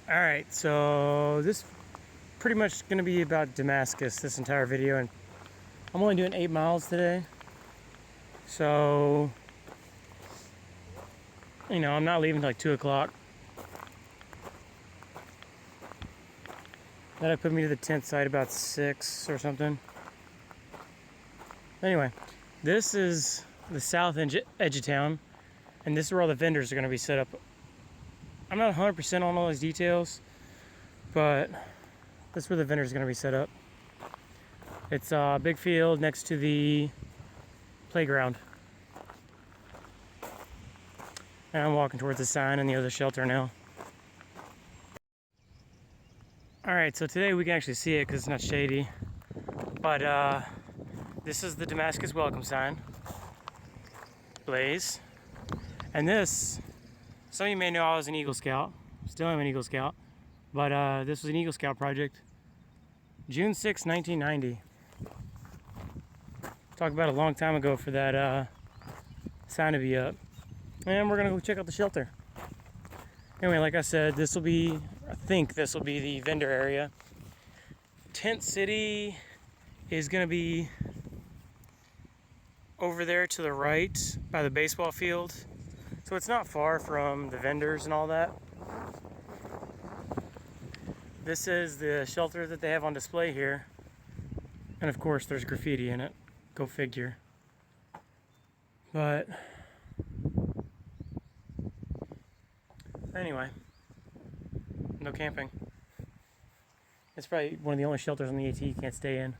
Alright, so this pretty much going to be about Damascus, this entire video, and I'm only doing 8 miles today. So, I'm not leaving till like 2 o'clock. That'll put me to the tent site about 6 or something. Anyway, this is the south edge of town, and this is where all the vendors are going to be set up. I'm not 100% on all these details, but this is where the vendors are going to be set up. It's a big field next to the playground. And I'm walking towards the sign and the other shelter now. Alright, so today we can actually see it because it's not shady. But this is the Damascus welcome sign. Blaze. And this, some of you may know I was an Eagle Scout. Still am an Eagle Scout. But this was an Eagle Scout project. June 6, 1990. Talk about a long time ago for that sign to be up. And we're gonna go check out the shelter. Anyway, like I said, I think this will be the vendor area. Tent City is gonna be over there to the right by the baseball field. So it's not far from the vendors and all that. This is the shelter that they have on display here. And of course there's graffiti in it. Go figure. But anyway, no camping. It's probably one of the only shelters on the AT you can't stay in.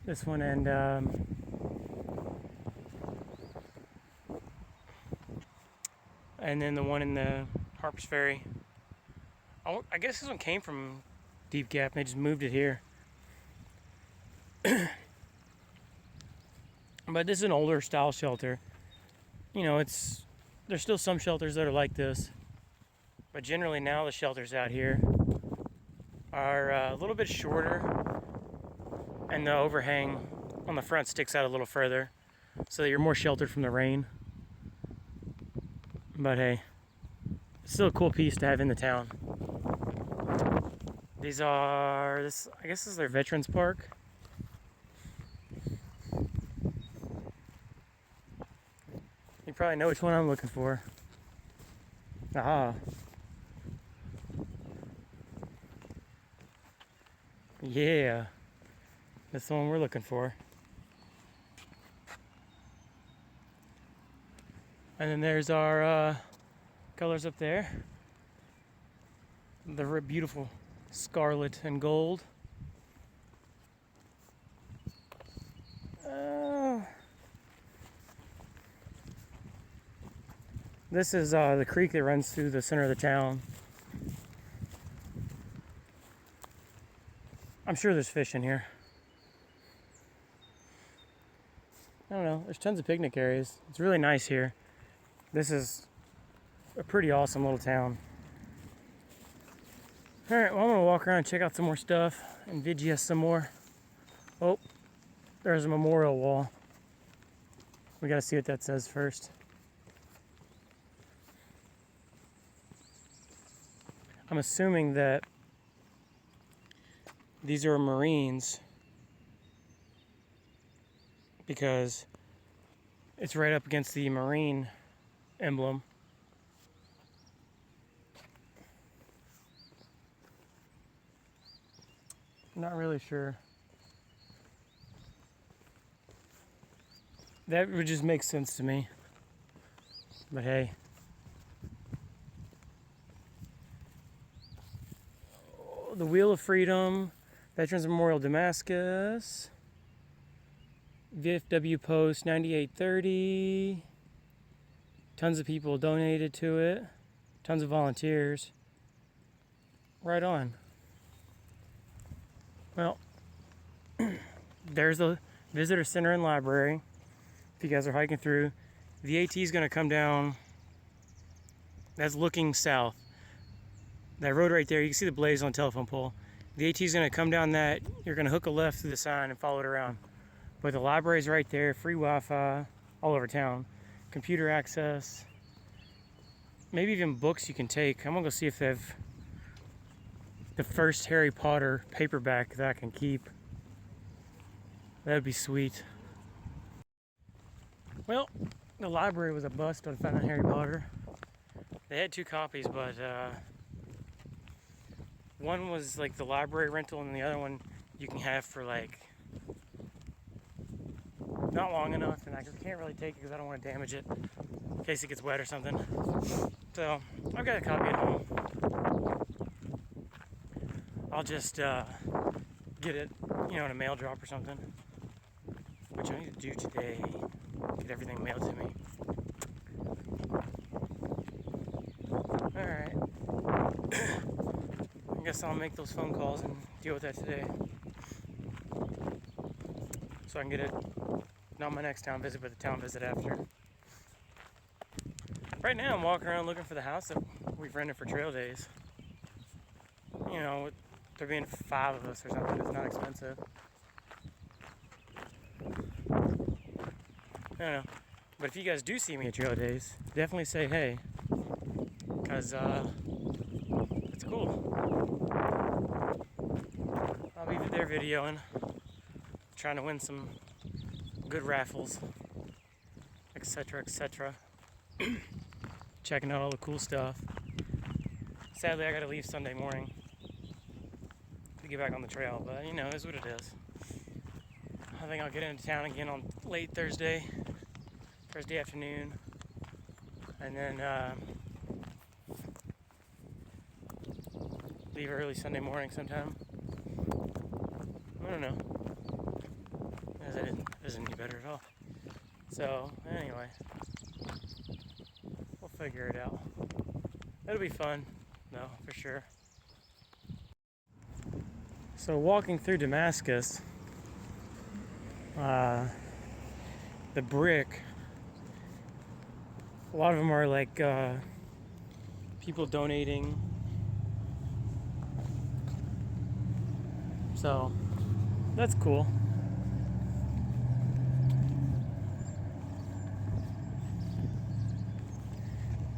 This one, and then the one in the Harper's Ferry. I guess this one came from Deep Gap and they just moved it here. But this is an older style shelter. There's still some shelters that are like this. But generally now the shelters out here are a little bit shorter, and the overhang on the front sticks out a little further so that you're more sheltered from the rain. But hey, it's still a cool piece to have in the town. I guess this is their Veterans Park. You probably know which one I'm looking for. Aha. Yeah. That's the one we're looking for. And then there's our colors up there. The beautiful scarlet and gold. This is the creek that runs through the center of the town. I'm sure there's fish in here. I don't know, there's tons of picnic areas. It's really nice here. This is a pretty awesome little town. Alright, well, I'm gonna walk around and check out some more stuff and video some more. Oh, there's a memorial wall. We gotta see what that says first. I'm assuming that these are Marines because it's right up against the Marine emblem. Not really sure. That would just make sense to me. But hey. The Wheel of Freedom, Veterans Memorial Damascus, VFW Post 9830. Tons of people donated to it. Tons of volunteers. Right on. Well, there's the visitor center and library. If you guys are hiking through, the AT is going to come down. That's looking south. That road right there, you can see the blaze on the telephone pole. The AT is going to come down that. You're going to hook a left through the sign and follow it around. But the library's right there, free Wi-Fi all over town. Computer access. Maybe even books you can take. I'm going to go see if they have the first Harry Potter paperback that I can keep. That'd be sweet. Well, the library was a bust on finding Harry Potter. They had 2 copies, but one was like the library rental, and the other one you can have for like not long enough, and I can't really take it because I don't want to damage it in case it gets wet or something. So I've got a copy at home. I'll just get it, in a mail drop or something, which I need to do today. Get everything mailed to me. Alright. I guess I'll make those phone calls and deal with that today. So I can get it, not my next town visit, but the town visit after. Right now I'm walking around looking for the house that we've rented for trail days. With there being 5 of us or something, it's not expensive. I don't know. But if you guys do see me at trail days, definitely say hey. Because it's cool. I'll be there videoing, trying to win some good raffles, etc., etc. Checking out all the cool stuff. Sadly, I gotta leave Sunday morning to get back on the trail, but it's what it is. I think I'll get into town again on late Thursday afternoon, and then leave early Sunday morning sometime. I don't know. That isn't any better at all. So anyway, we'll figure it out. It'll be fun, though, for sure. So walking through Damascus, the brick, a lot of them are like people donating. So that's cool.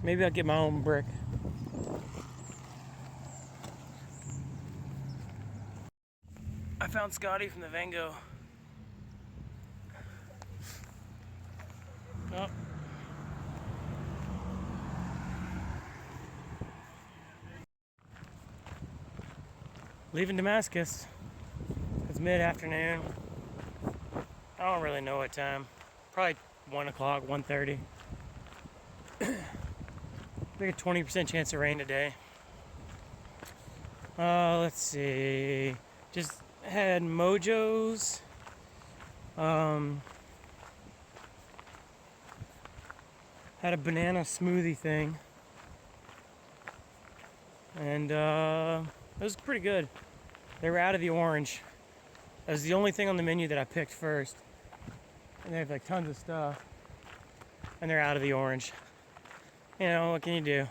Maybe I'll get my own brick. I found Scotty from the Vango. Oh. Leaving Damascus. It's mid-afternoon. I don't really know what time. Probably 1 o'clock, 1:30. Like a 20% chance of rain today. Let's see. Just had Mojo's. Had a banana smoothie thing. And it was pretty good. They were out of the orange. That was the only thing on the menu that I picked first. And they have like tons of stuff. And they're out of the orange. What can you do?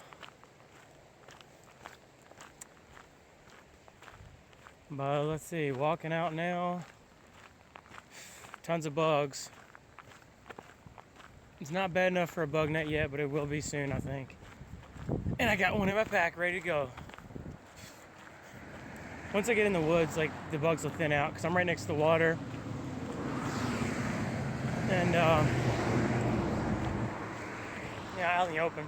But let's see, walking out now. Tons of bugs. It's not bad enough for a bug net yet, but it will be soon, I think. And I got one in my pack ready to go. Once I get in the woods, like, the bugs will thin out because I'm right next to the water. And yeah, out in the open.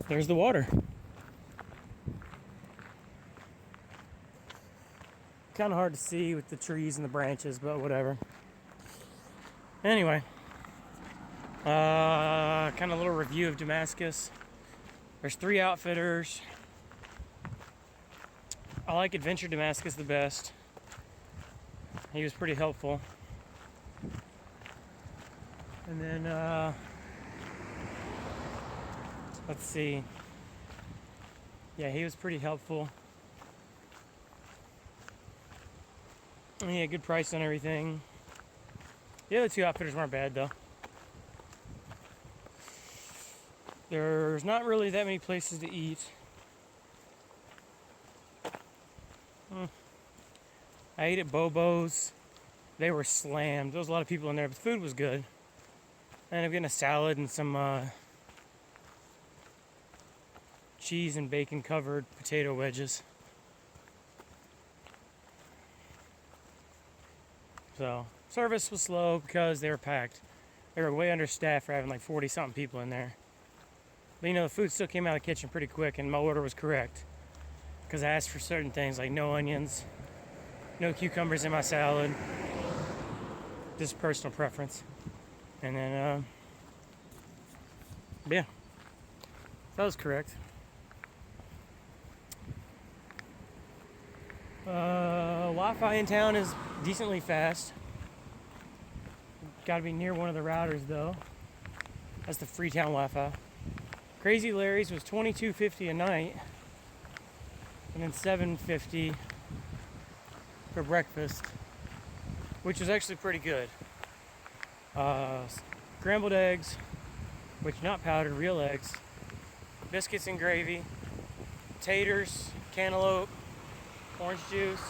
There's the water. Kind of hard to see with the trees and the branches, but whatever. Anyway, kind of a little review of Damascus. There's 3 outfitters. I like Adventure Damascus the best. He was pretty helpful. And then, let's see. Yeah, he was pretty helpful. And he had good price on everything. The other 2 outfitters weren't bad, though. There's not really that many places to eat. I ate at Bobo's. They were slammed. There was a lot of people in there, but the food was good. I ended up getting a salad and some cheese and bacon covered potato wedges. So service was slow because they were packed. They were way understaffed for having like 40 something people in there. But you know, the food still came out of the kitchen pretty quick, and my order was correct because I asked for certain things like no onions, no cucumbers in my salad, just personal preference. And then yeah, that was correct. Wi-Fi in town is decently fast. Got to be near one of the routers though. That's the Freetown Wi-Fi. Crazy Larry's was $22.50 a night, and then $7.50 for breakfast, which was actually pretty good. Scrambled eggs, which not powdered, real eggs, biscuits and gravy, taters, cantaloupe, orange juice.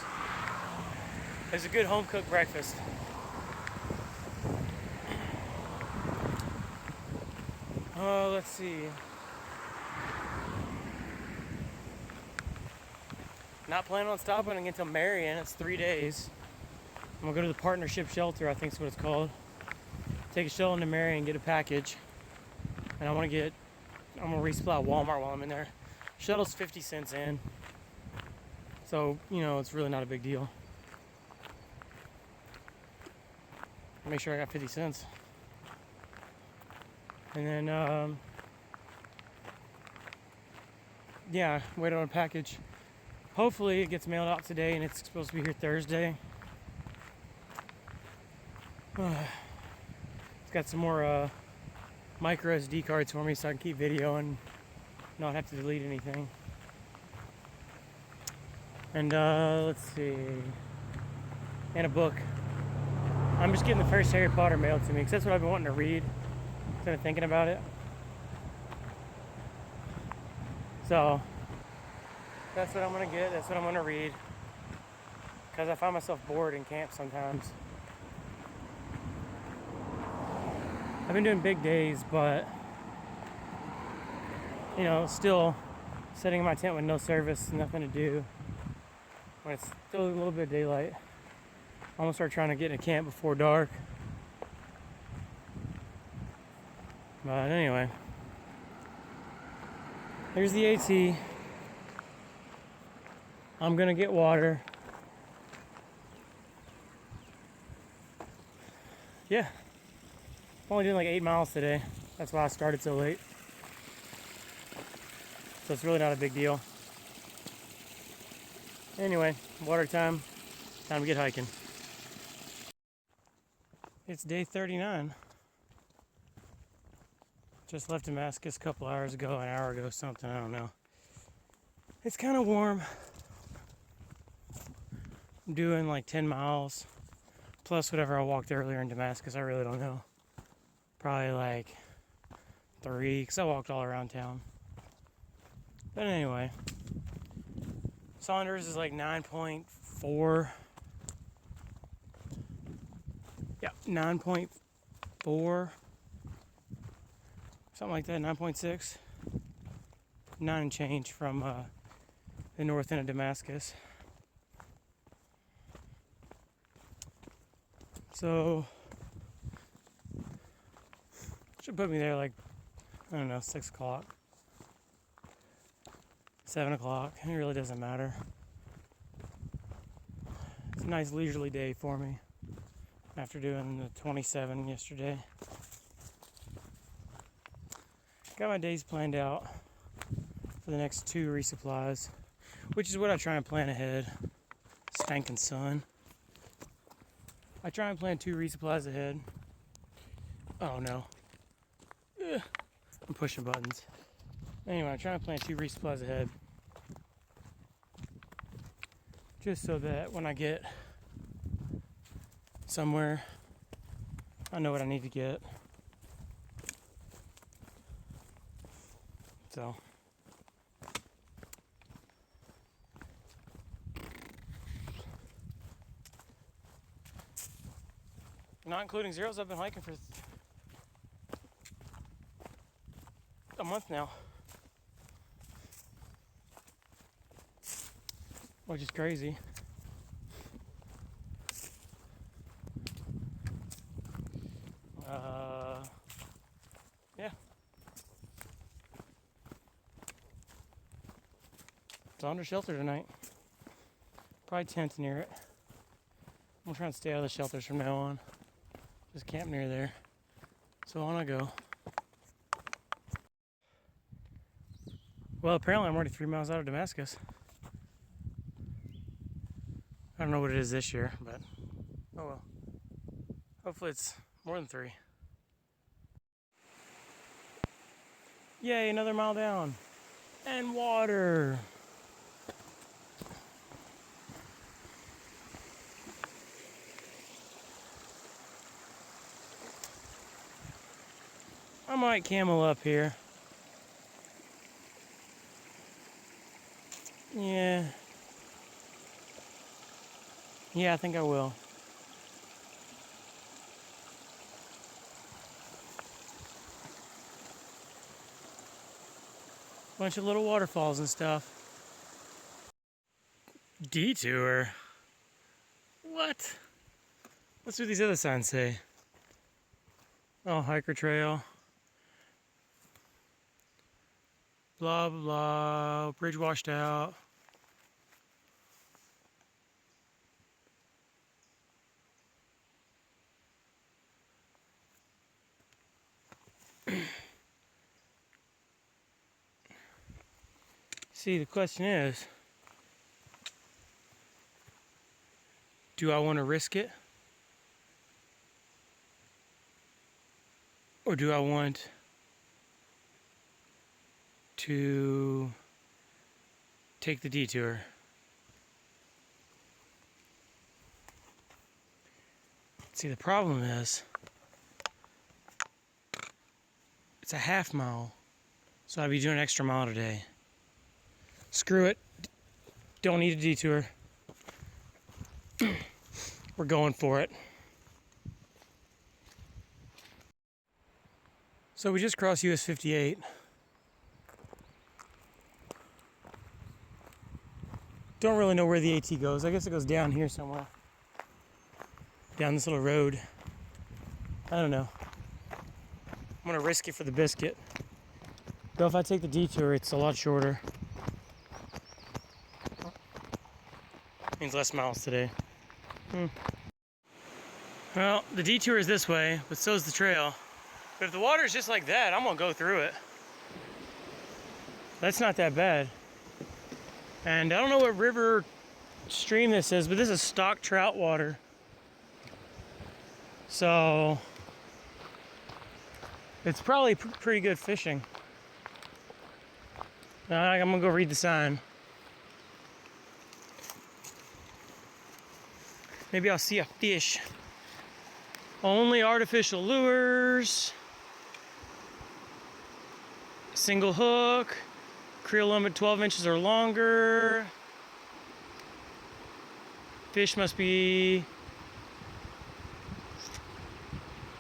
It was a good home-cooked breakfast. Let's see. Not planning on stopping until Marion. It's 3 days. I'm gonna go to the partnership shelter, I think is what it's called. Take a shuttle into Marion, get a package. And I'm gonna resupply Walmart while I'm in there. Shuttle's 50 cents in. So, you know, it's really not a big deal. Make sure I got 50 cents. And then, yeah, wait on a package. Hopefully it gets mailed out today and it's supposed to be here Thursday. It's got some more micro SD cards for me so I can keep video and not have to delete anything. And let's see. And a book. I'm just getting the first Harry Potter mailed to me because that's what I've been wanting to read. Instead of thinking about it. So that's what I'm gonna get. That's what I'm gonna read. Because I find myself bored in camp sometimes. I've been doing big days, but you know, still sitting in my tent with no service, nothing to do. When it's still a little bit of daylight. I'm gonna start trying to get in camp before dark. But anyway, here's the AT. I'm gonna get water. Yeah, I'm only doing like 8 miles today. That's why I started so late. So it's really not a big deal. Anyway, water time. Time to get hiking. It's day 39. Just left Damascus a couple hours ago, an hour ago, something, I don't know. It's kind of warm. I'm doing like 10 miles, plus whatever I walked earlier in Damascus, I really don't know. Probably like 3, because I walked all around town. But anyway, Saunders is like 9.4. Yeah, 9.4. Something like that, 9.6. 9 and change from the north end of Damascus. So, should put me there like, I don't know, 6 o'clock. 7 o'clock, it really doesn't matter. It's a nice leisurely day for me after doing the 27 yesterday. Got my days planned out for the next 2 resupplies, which is what I try and plan ahead. Stinking sun. I try and plan 2 resupplies ahead. Oh no. Ugh. I'm pushing buttons. Anyway, I'm trying to plan 2 resupplies ahead. Just so that when I get somewhere, I know what I need to get. So. Not including zeros, I've been hiking for a month now. which is crazy. Yeah. It's under shelter tonight. Probably tent near it. I'm trying to stay out of the shelters from now on. Just camp near there. So on I go. Well, apparently I'm already 3 miles out of Damascus. I don't know what it is this year, but oh well. Hopefully it's more than 3. Yay, another mile down. And water. I might camel up here. Yeah. Yeah, I think I will. Bunch of little waterfalls and stuff. Detour? What? What's what these other signs say? Oh, hiker trail. Blah, blah, blah. Bridge washed out. See, the question is, do I want to risk it? Or do I want to take the detour? See, the problem is, it's a half mile, so I'd be doing an extra mile today. Screw it. Don't need a detour. We're going for it. So we just crossed US 58. Don't really know where the AT goes. I guess it goes down here somewhere. Down this little road. I don't know. I'm gonna risk it for the biscuit. Though if I take the detour, it's a lot shorter. Means less miles today. Well, the detour is this way, but so is the trail. But if the water is just like that, I'm gonna go through it. That's not that bad. And I don't know what river stream this is, but this is stock trout water. So it's probably pretty good fishing. I'm gonna go read the sign. Maybe I'll see a fish. Only artificial lures. Single hook. Creel limit 12 inches or longer. Fish must be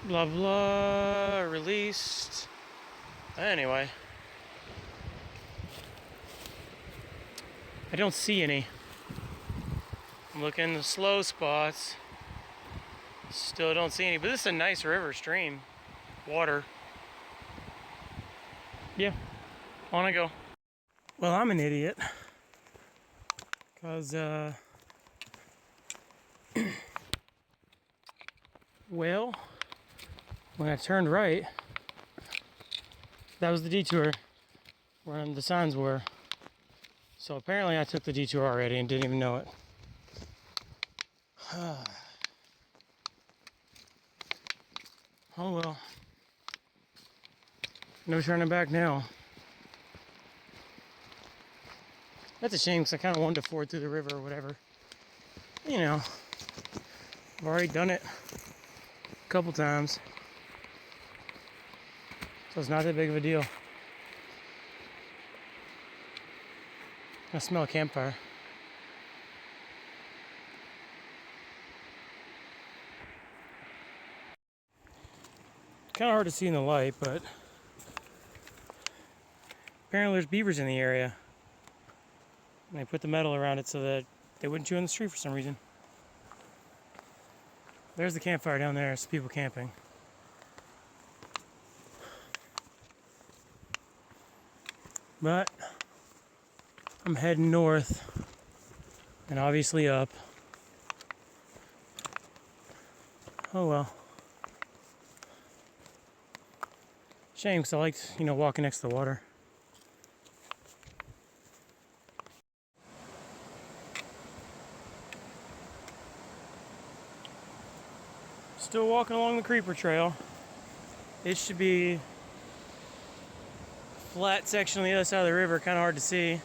blah blah released. Anyway. I don't see any. I'm looking in the slow spots. Still don't see any, but this is a nice river stream. Water. Yeah, on I go. Well, I'm an idiot. Because, well, when I turned right, that was the detour where the signs were. So apparently I took the detour already and didn't even know it. Oh well. No turning back now. That's a shame because I kind of wanted to ford through the river or whatever. You know, I've already done it a couple times. So it's not that big of a deal. I smell a campfire. Kind of hard to see in the light, but apparently there's beavers in the area. And they put the metal around it so that they wouldn't chew on the street for some reason. There's the campfire down there. It's people camping. But I'm heading north and obviously up. Oh well. Shame, because I liked, walking next to the water. Still walking along the creeper trail. It should be flat section on the other side of the river, kind of hard to see,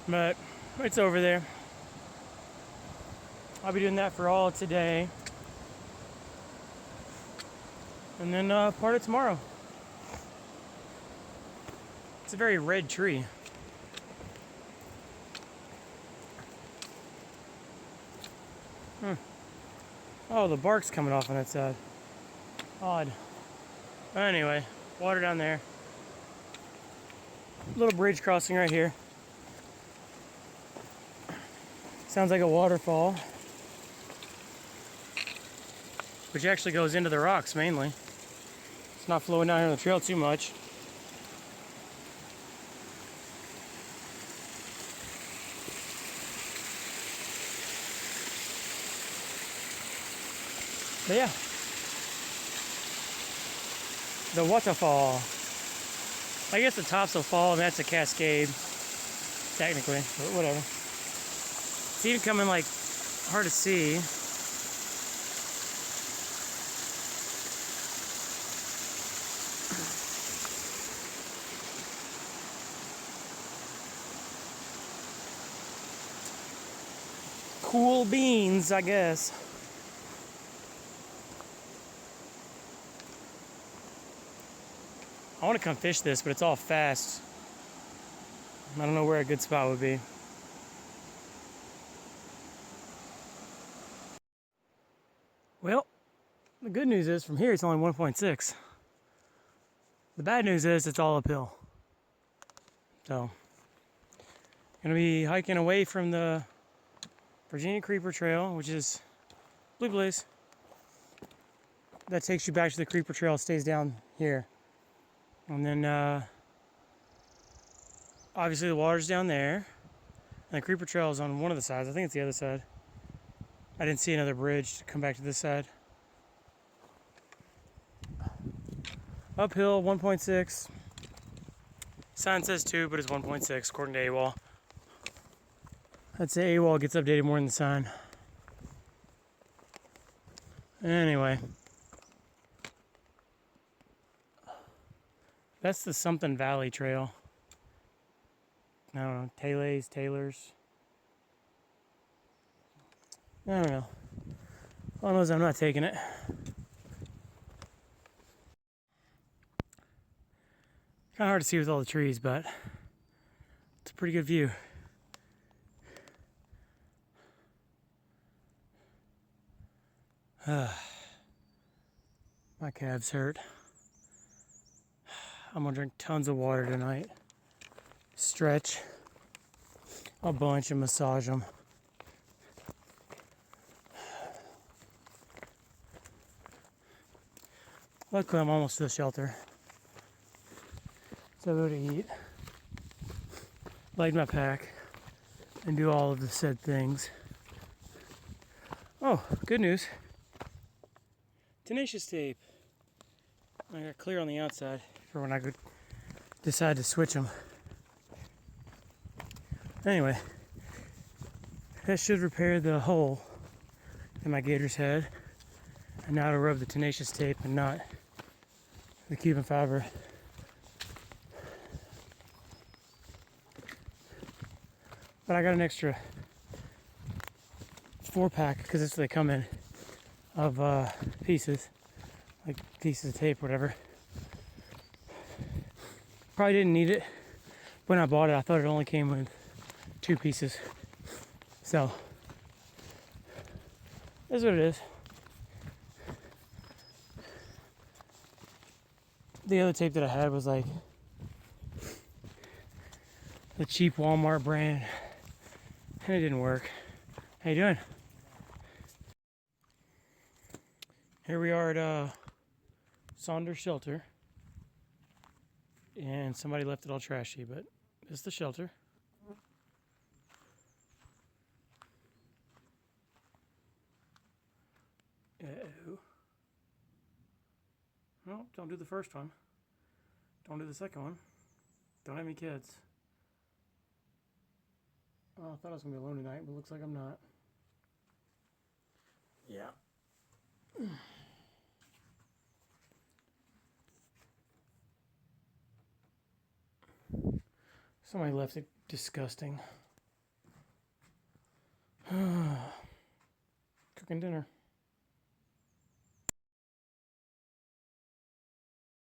but it's over there. I'll be doing that for all today, and then part of tomorrow. It's a very red tree. Oh, the bark's coming off on that side. Odd. Anyway, water down there. Little bridge crossing right here. Sounds like a waterfall, which actually goes into the rocks mainly. It's not flowing down here on the trail too much. But yeah, the waterfall. I guess the tops will fall, and that's a cascade, technically, but whatever. It's even coming like hard to see. Cool beans, I guess. I want to come fish this, but it's all fast. I don't know where a good spot would be. Well, the good news is from here it's only 1.6. The bad news is it's all uphill. So, gonna be hiking away from the Virginia Creeper Trail, which is Blue Blaze. That takes you back to the Creeper Trail, stays down here. And then, obviously the water's down there. And the Creeper Trail is on one of the sides. I think it's the other side. I didn't see another bridge to come back to this side. Uphill, 1.6. Sign says 2, but it's 1.6 according to AWOL. I'd say AWOL gets updated more than the sign. Anyway. That's the something Valley Trail. I don't know, Taylor's. I don't know. All I know is I'm not taking it. Kind of hard to see with all the trees, but it's a pretty good view. My calves hurt. I'm gonna drink tons of water tonight. Stretch a bunch and massage them. Luckily, I'm almost to the shelter. So I'll go to eat, light my pack, and do all of the said things. Oh, good news. Tenacious tape. I got clear on the outside for when I could decide to switch them. Anyway, that should repair the hole in my gator's head. And now to rub the tenacious tape and not the Cuban fiber. But I got an extra 4-pack because that's what they come in of pieces, like pieces of tape, whatever. Probably didn't need it when I bought it. I thought it only came with 2 pieces. So, that's what it is. The other tape that I had was like the cheap Walmart brand. And it didn't work. How you doing? Here we are at Saunders Shelter. And somebody left it all trashy, but this is the shelter. Uh-oh. No, don't do the first one. Don't do the second one. Don't have any kids. Oh, I thought I was going to be alone tonight, but looks like I'm not. Yeah. Somebody left it disgusting. Cooking dinner.